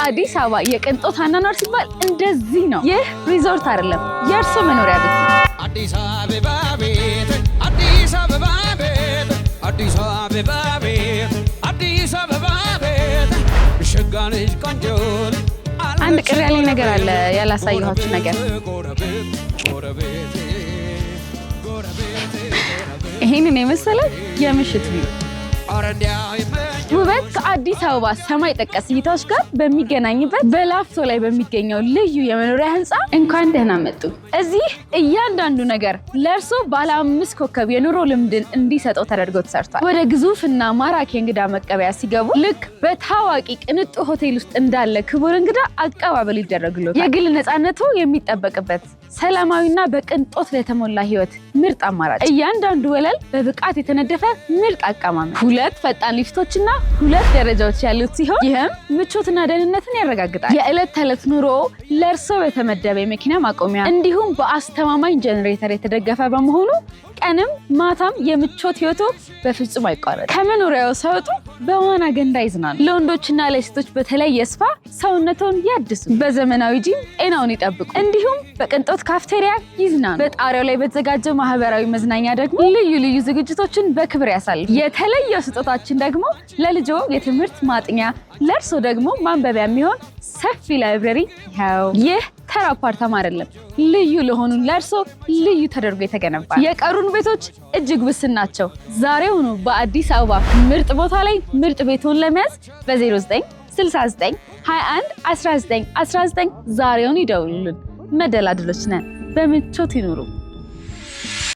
አዲስ አበባ የቅንጦት አኗኗር ሲባል እንደዚህ ነው። ይህ ሪዞርት አይደለም፣ የእርሶ መኖሪያ ቤት ነው። አዲስ አበባ ቤት፣ አዲስ አበባ ቤት፣ አዲስ አበባ ቤት፣ አዲስ አበባ ቤት ሸጋ ልጅ ቆንጆ። አንድ ቅር ያለኝ ነገር አለ፣ ያላሳየኋችሁ ነገር። ይሄንን የመሰለ የምሽት ቪው ውበት ከአዲስ አበባ ሰማይ ጠቀስ እይታዎች ጋር በሚገናኝበት በላፍቶ ላይ በሚገኘው ልዩ የመኖሪያ ህንፃ እንኳን ደህና መጡ። እዚህ እያንዳንዱ ነገር ለእርሶ ባለ 5 ኮከብ የኑሮ ልምድን እንዲሰጠው ተደርጎ ተሰርቷል። ወደ ግዙፍና ማራኪ እንግዳ መቀበያ ሲገቡ ልክ በታዋቂ ቅንጡ ሆቴል ውስጥ እንዳለ ክቡር እንግዳ አቀባበል ይደረግሎታል። የግል ነፃነቱ የሚጠበቅበት ሰላማዊና በቅንጦት ለተሞላ ህይወት ምርጥ አማራጭ። እያንዳንዱ ወለል በብቃት የተነደፈ ምርጥ አቀማመጥ፣ 2 ፈጣን ሊፍቶችና 2 ደረጃዎች ያሉት ሲሆን ይህም ምቾትና ደህንነትን ያረጋግጣል። የዕለት ተዕለት ኑሮ ለእርሶ በተመደበ የመኪና ማቆሚያ እንዲሁም በአስተማማኝ ጀነሬተር የተደገፈ በመሆኑ ቀንም ማታም የምቾት ህይወቶ በፍጹም አይቋረጥ። ከመኖሪያው ሳይወጡ በዋና ገንዳ ይዝናኑ። ለወንዶችና ለሴቶች በተለየ ስፓ ሰውነቶን ያድሱ። በዘመናዊ ጂም ጤናውን ይጠብቁ። እንዲሁም በቅንጦት ካፍቴሪያ ይዝናኑ። በጣሪያው ላይ በተዘጋጀው ማህበራዊ መዝናኛ ደግሞ ልዩ ልዩ ዝግጅቶችን በክብር ያሳልፉ። የተለየ ስጦታችን ደግሞ ለልጆ የትምህርት ማጥኛ፣ ለእርሶ ደግሞ ማንበቢያ የሚሆን ሰፊ ላይብረሪ ይኸው። ይህ ተራ አፓርታማ አይደለም፣ ልዩ ለሆኑ ለእርሶ ልዩ ተደርጎ የተገነባ። የቀሩን ቤቶች እጅግ ውስን ናቸው። ዛሬውኑ በአዲስ አበባ ምርጥ ቦታ ላይ ምርጥ ቤቶን ለመያዝ በ0969 21 19 19 ዛሬውን ይደውሉልን። መደላድሎች ነን። በምቾት ይኑሩ።